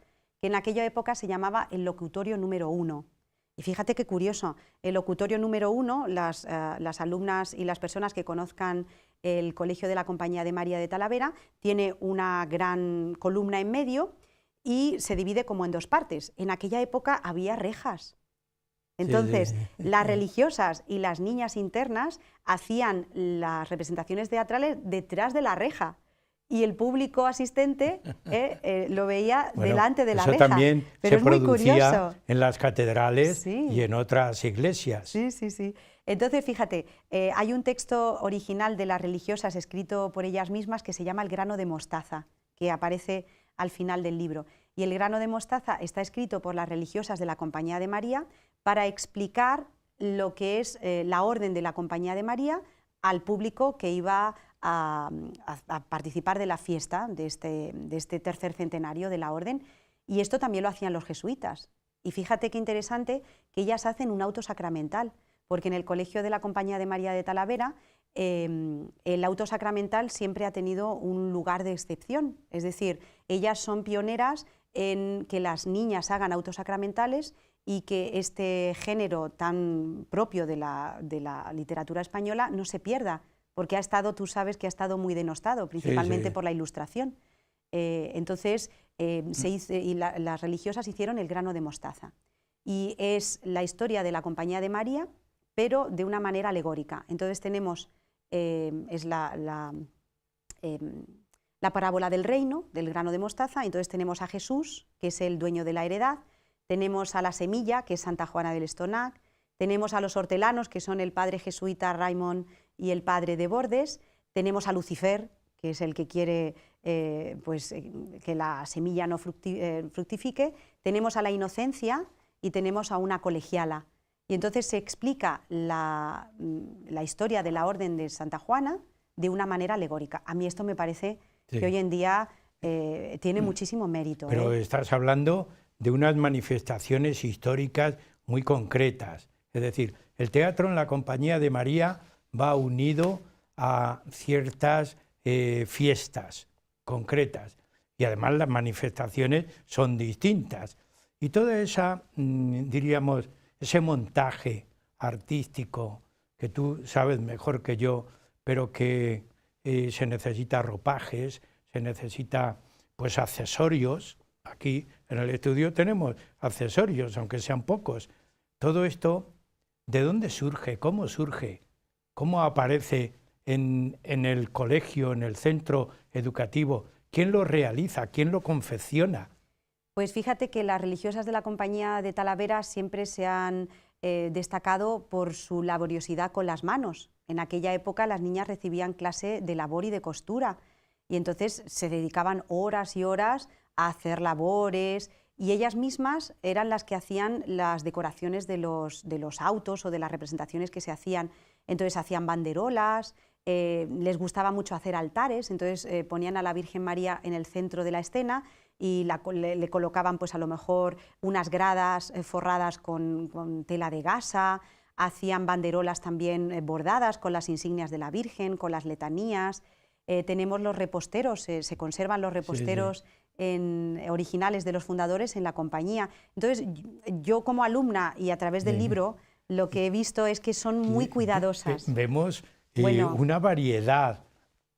que en aquella época se llamaba el locutorio número 1. Y fíjate qué curioso, el locutorio número 1, las alumnas y las personas que conozcan el Colegio de la Compañía de María de Talavera, tiene una gran columna en medio y se divide como en 2 partes. En aquella época había rejas. Entonces, sí. las religiosas y las niñas internas hacían las representaciones teatrales detrás de la reja y el público asistente lo veía Bueno, delante de la eso reja. también Pero se es muy producía curioso. en las catedrales Sí. y en otras iglesias. Sí, sí, sí. Entonces, fíjate, hay un texto original de las religiosas escrito por ellas mismas que se llama El grano de mostaza, que aparece al final del libro. Y el grano de mostaza está escrito por las religiosas de la Compañía de María para explicar lo que es la orden de la Compañía de María al público que iba a participar de la fiesta de este tercer centenario de la orden. Y esto también lo hacían los jesuitas. Y fíjate qué interesante que ellas hacen un auto sacramental, porque en el Colegio de la Compañía de María de Talavera el auto sacramental siempre ha tenido un lugar de excepción. Es decir, ellas son pioneras en que las niñas hagan autos sacramentales y que este género tan propio de la literatura española no se pierda, porque ha estado, tú sabes que ha estado muy denostado, principalmente Sí. por la Ilustración. Entonces, las religiosas hicieron el grano de mostaza. Y es la historia de la Compañía de María, pero de una manera alegórica. Entonces tenemos la parábola del reino, del grano de mostaza. Entonces tenemos a Jesús, que es el dueño de la heredad, tenemos a la semilla, que es Santa Juana del Estonac, tenemos a los hortelanos, que son el padre jesuita Raymond y el padre de Bordes, tenemos a Lucifer, que es el que quiere que la semilla no fructifique, tenemos a la inocencia y tenemos a una colegiala. Y entonces se explica la historia de la Orden de Santa Juana de una manera alegórica. A mí esto me parece que hoy en día tiene muchísimo mérito. Pero estás hablando de unas manifestaciones históricas muy concretas. Es decir, el teatro en la Compañía de María va unido a ciertas fiestas concretas y además las manifestaciones son distintas. Y toda esa, diríamos, ese montaje artístico que tú sabes mejor que yo, pero que se necesita ropajes, se necesita pues accesorios. Aquí en el estudio tenemos accesorios, aunque sean pocos. Todo esto, ¿de dónde surge? ¿Cómo surge? ¿Cómo aparece en el colegio, en el centro educativo? ¿Quién lo realiza? ¿Quién lo confecciona? Pues fíjate que las religiosas de la Compañía de Talavera siempre se han destacado por su laboriosidad con las manos. En aquella época las niñas recibían clase de labor y de costura y entonces se dedicaban horas y horas a hacer labores y ellas mismas eran las que hacían las decoraciones de los autos o de las representaciones que se hacían. Entonces hacían banderolas, les gustaba mucho hacer altares, entonces ponían a la Virgen María en el centro de la escena y le colocaban pues a lo mejor unas gradas forradas con tela de gasa, hacían banderolas también bordadas con las insignias de la Virgen, con las letanías. Tenemos los reposteros, se conservan los reposteros originales de los fundadores en la compañía. Entonces yo como alumna y a través del libro lo que he visto es que son muy cuidadosas. Vemos una variedad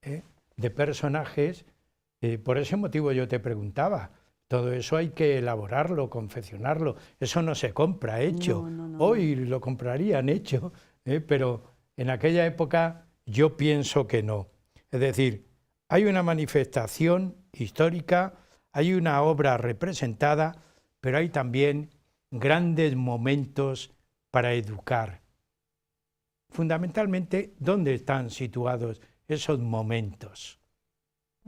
de personajes. Por ese motivo yo te preguntaba, todo eso hay que elaborarlo, confeccionarlo, eso no se compra hecho. No. Hoy lo comprarían hecho, pero en aquella época yo pienso que no. Es decir, hay una manifestación histórica, hay una obra representada, pero hay también grandes momentos para educar. Fundamentalmente, ¿dónde están situados esos momentos?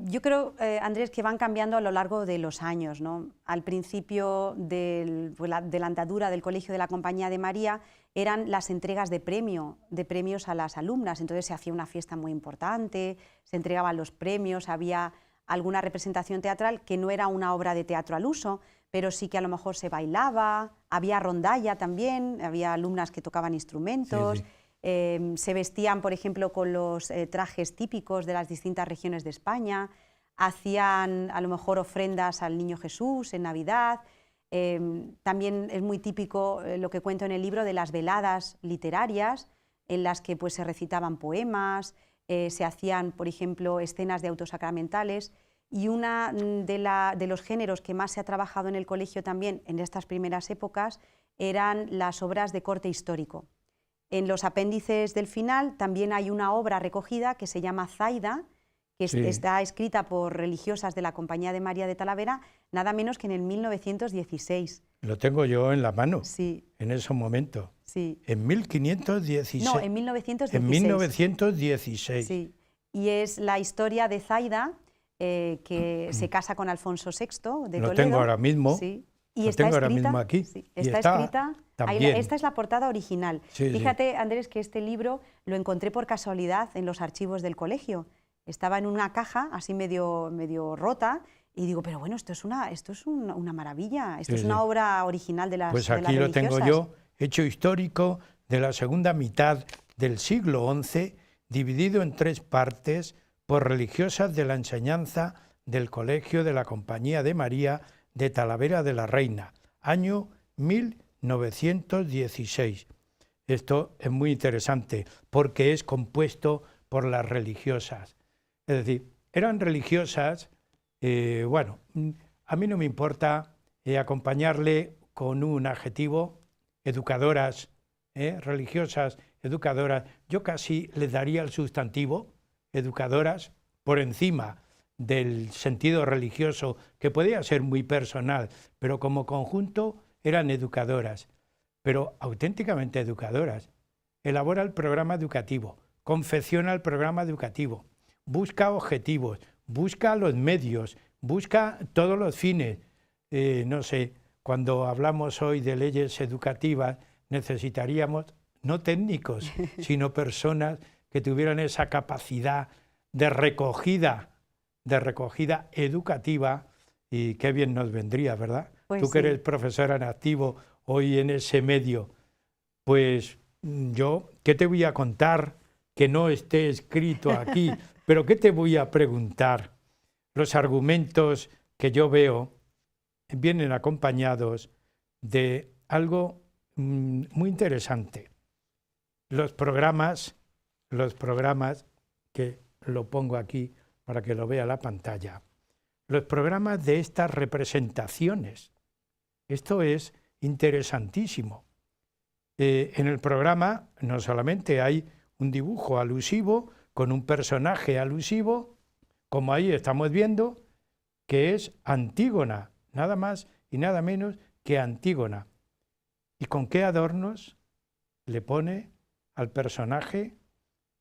Yo creo, Andrés, que van cambiando a lo largo de los años, ¿no? Al principio de la andadura del Colegio de la Compañía de María eran las entregas de premios a las alumnas, entonces se hacía una fiesta muy importante, se entregaban los premios, había alguna representación teatral que no era una obra de teatro al uso, pero sí que a lo mejor se bailaba, había rondalla también, había alumnas que tocaban instrumentos. Se vestían, por ejemplo, con los trajes típicos de las distintas regiones de España, hacían a lo mejor ofrendas al Niño Jesús en Navidad. También es muy típico lo que cuento en el libro de las veladas literarias, en las que pues, se recitaban poemas, se hacían, por ejemplo, escenas de autos sacramentales. Y uno de los géneros que más se ha trabajado en el colegio también en estas primeras épocas eran las obras de corte histórico. En los apéndices del final también hay una obra recogida que se llama Zaida, que está escrita por religiosas de la Compañía de María de Talavera, nada menos que en el 1916. Lo tengo yo en la mano, sí. En ese momento. Sí. En 1516. No, en 1916. En 1916. Sí. Y es la historia de Zaida, que se casa con Alfonso VI de Toledo. Lo tengo ahora mismo. Sí. Y lo está tengo escrita, ahora mismo aquí. Sí, está escrita. También. Esta es la portada original. Sí, Fíjate, Andrés, que este libro lo encontré por casualidad en los archivos del colegio. Estaba en una caja así medio rota y digo, pero bueno, esto es una maravilla, esto es una obra original de las religiosas. Pues aquí lo tengo yo, hecho histórico de la segunda mitad del siglo XI, dividido en 3 partes por religiosas de la enseñanza del Colegio de la Compañía de María de Talavera de la Reina, año 1916. Esto es muy interesante porque es compuesto por las religiosas. Es decir, eran religiosas, bueno, a mí no me importa acompañarle con un adjetivo, educadoras, religiosas, educadoras. Yo casi les daría el sustantivo, educadoras, por encima del sentido religioso, que podía ser muy personal, pero como conjunto eran educadoras, pero auténticamente educadoras. Elabora el programa educativo, confecciona el programa educativo, busca objetivos, busca los medios, busca todos los fines. No sé, cuando hablamos hoy de leyes educativas, necesitaríamos no técnicos, sino personas que tuvieran esa capacidad de recogida educativa, y qué bien nos vendría, ¿verdad? Pues tú que eres profesora en activo hoy en ese medio, pues yo, ¿qué te voy a contar que no esté escrito aquí? Pero ¿qué te voy a preguntar? Los argumentos que yo veo vienen acompañados de algo muy interesante. Los programas, que lo pongo aquí para que lo vea la pantalla, los programas de estas representaciones. Esto es interesantísimo. En el programa no solamente hay un dibujo alusivo con un personaje alusivo, como ahí estamos viendo, que es Antígona, nada más y nada menos que Antígona. ¿Y con qué adornos le pone al personaje?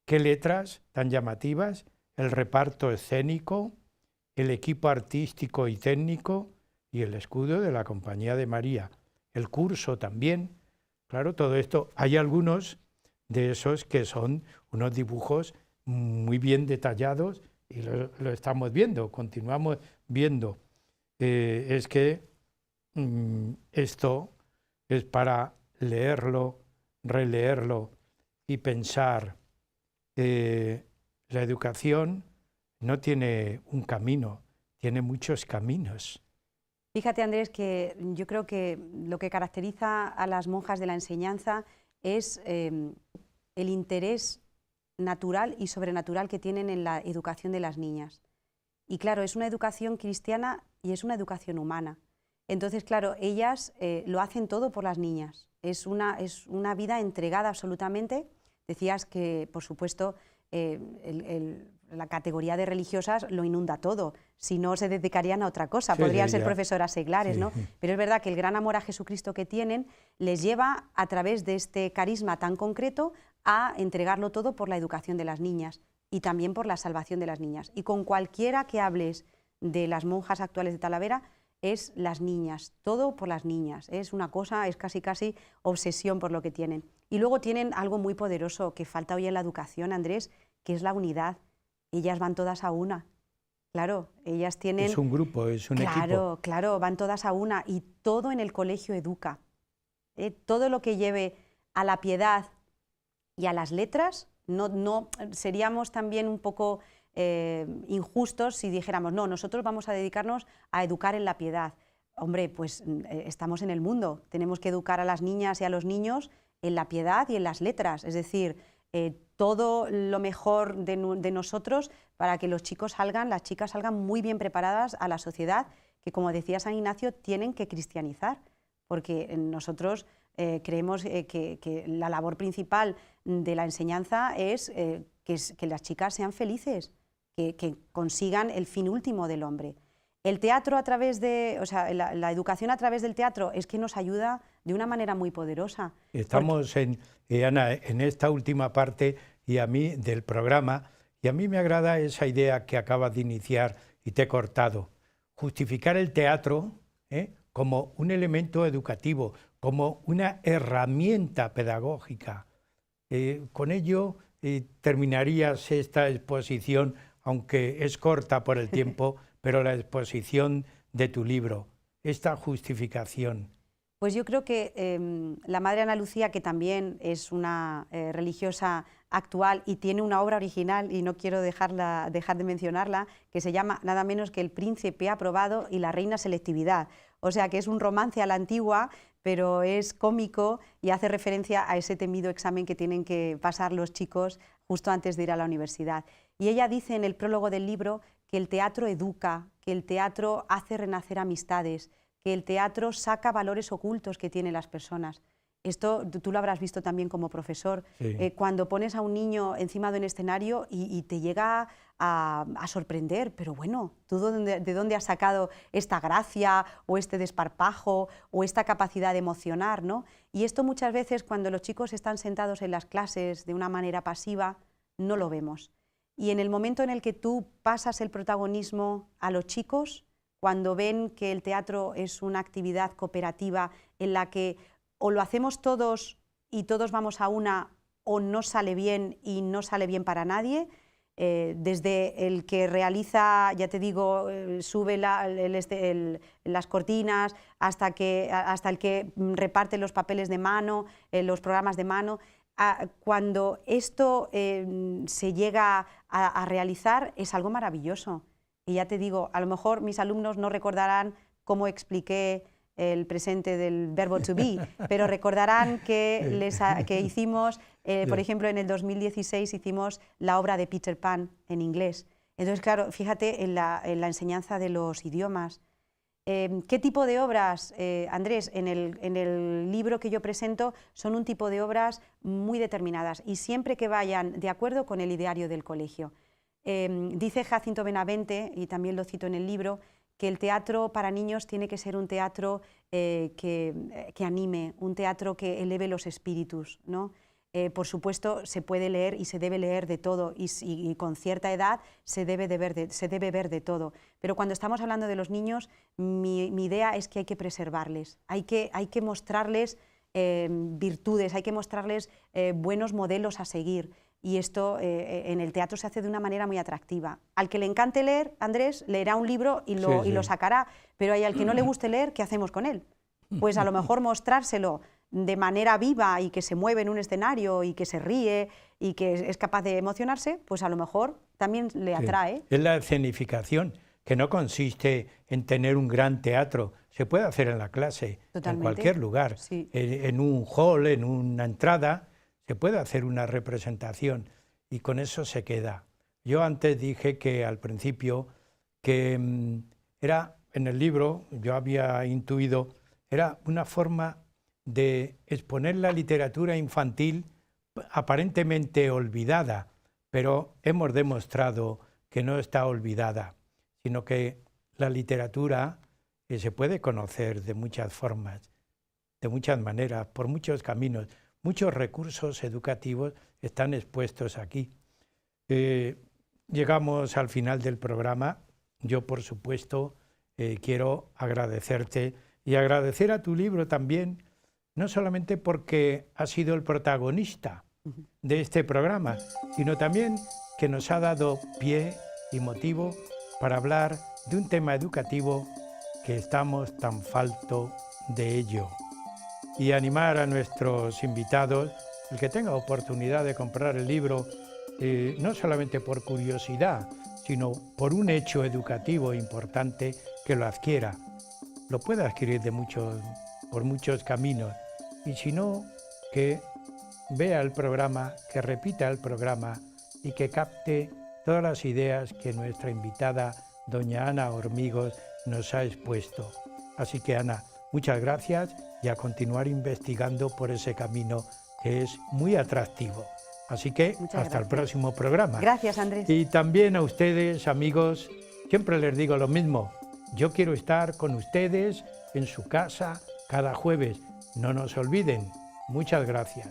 ¿Qué letras tan llamativas? El reparto escénico, el equipo artístico y técnico y el escudo de la Compañía de María. El curso también. Claro, todo esto. Hay algunos de esos que son unos dibujos muy bien detallados y lo estamos viendo, continuamos viendo. Es que esto es para leerlo, releerlo y pensar. La educación no tiene un camino, tiene muchos caminos. Fíjate, Andrés, que yo creo que lo que caracteriza a las monjas de la enseñanza es el interés natural y sobrenatural que tienen en la educación de las niñas. Y claro, es una educación cristiana y es una educación humana. Entonces, claro, ellas lo hacen todo por las niñas. Es una vida entregada absolutamente. Decías que, por supuesto, la categoría de religiosas lo inunda todo, si no se dedicarían a otra cosa, podrían ser profesoras seglares, ¿no? Pero es verdad que el gran amor a Jesucristo que tienen les lleva a través de este carisma tan concreto a entregarlo todo por la educación de las niñas y también por la salvación de las niñas. Y con cualquiera que hables de las monjas actuales de Talavera, es las niñas, todo por las niñas, es una cosa, es casi obsesión por lo que tienen. Y luego tienen algo muy poderoso que falta hoy en la educación, Andrés, que es la unidad. Ellas van todas a una, claro, ellas tienen... Es un grupo, es un equipo. Claro, van todas a una y todo en el colegio educa. Todo lo que lleve a la piedad y a las letras, no seríamos también un poco... injustos si dijéramos, no, nosotros vamos a dedicarnos a educar en la piedad. Hombre, pues estamos en el mundo, tenemos que educar a las niñas y a los niños en la piedad y en las letras, es decir, todo lo mejor de nosotros para que los chicos salgan, las chicas salgan muy bien preparadas a la sociedad, que como decía San Ignacio, tienen que cristianizar, porque nosotros creemos que la labor principal de la enseñanza es que las chicas sean felices, que consigan el fin último del hombre. El teatro a través de, o sea, la educación a través del teatro es que nos ayuda de una manera muy poderosa. Estamos, Ana, en esta última parte y a mí del programa, y a mí me agrada esa idea que acabas de iniciar y te he cortado. Justificar el teatro como un elemento educativo, como una herramienta pedagógica. Con ello terminarías esta exposición, aunque es corta por el tiempo, pero la exposición de tu libro, esta justificación. Pues yo creo que la Madre Ana Lucía, que también es una religiosa actual y tiene una obra original, y no quiero dejar de mencionarla, que se llama nada menos que El príncipe aprobado y la reina selectividad. O sea que es un romance a la antigua, pero es cómico y hace referencia a ese temido examen que tienen que pasar los chicos justo antes de ir a la universidad. Y ella dice en el prólogo del libro que el teatro educa, que el teatro hace renacer amistades, que el teatro saca valores ocultos que tienen las personas. Esto tú lo habrás visto también como profesor, sí. Cuando pones a un niño encima de un escenario y te llega a sorprender, pero bueno, ¿tú de dónde has sacado esta gracia o este desparpajo o esta capacidad de emocionar, ¿no? Y esto muchas veces cuando los chicos están sentados en las clases de una manera pasiva, no lo vemos. Y en el momento en el que tú pasas el protagonismo a los chicos, cuando ven que el teatro es una actividad cooperativa en la que o lo hacemos todos y todos vamos a una, o no sale bien y no sale bien para nadie, desde el que realiza, ya te digo, sube las cortinas, hasta el que reparte los papeles de mano, los programas de mano. Cuando esto se llega a realizar es algo maravilloso. Y ya te digo, a lo mejor mis alumnos no recordarán cómo expliqué el presente del verbo to be, pero recordarán que hicimos, por ejemplo, en el 2016 hicimos la obra de Peter Pan en inglés. Entonces, claro, fíjate en la enseñanza de los idiomas. ¿Qué tipo de obras, Andrés? En el libro que yo presento son un tipo de obras muy determinadas y siempre que vayan de acuerdo con el ideario del colegio. Dice Jacinto Benavente, y también lo cito en el libro, que el teatro para niños tiene que ser un teatro que anime, un teatro que eleve los espíritus, ¿no? Por supuesto, se puede leer y se debe leer de todo, y con cierta edad se debe ver de todo. Pero cuando estamos hablando de los niños, mi idea es que hay que preservarles, hay que mostrarles virtudes, hay que mostrarles buenos modelos a seguir. Y esto en el teatro se hace de una manera muy atractiva. Al que le encante leer, Andrés, leerá un libro y lo sacará, pero al que no le guste leer, ¿qué hacemos con él? Pues a lo mejor mostrárselo de manera viva y que se mueve en un escenario y que se ríe y que es capaz de emocionarse, pues a lo mejor también le atrae. Es la escenificación, que no consiste en tener un gran teatro, se puede hacer en la clase, Totalmente. En cualquier lugar, en un hall, en una entrada, se puede hacer una representación y con eso se queda. Yo antes dije que al principio que era, en el libro, yo había intuido, era una forma de exponer la literatura infantil aparentemente olvidada, pero hemos demostrado que no está olvidada, sino que la literatura se puede conocer de muchas formas, de muchas maneras, por muchos caminos. Muchos recursos educativos están expuestos aquí. Llegamos al final del programa. Yo, por supuesto, quiero agradecerte y agradecer a tu libro también, no solamente porque ha sido el protagonista de este programa, sino también que nos ha dado pie y motivo para hablar de un tema educativo que estamos tan falto de ello. Y animar a nuestros invitados, el que tenga oportunidad de comprar el libro, no solamente por curiosidad, sino por un hecho educativo importante, que lo adquiera. Lo puede adquirir por muchos caminos, y si no, que vea el programa, que repita el programa y que capte todas las ideas que nuestra invitada, doña Ana Hormigos, nos ha expuesto. Así que, Ana, Muchas gracias y a continuar investigando por ese camino que es muy atractivo. Así que hasta el próximo programa. Gracias, Andrés. Y también a ustedes, amigos, siempre les digo lo mismo. Yo quiero estar con ustedes en su casa cada jueves. No nos olviden. Muchas gracias.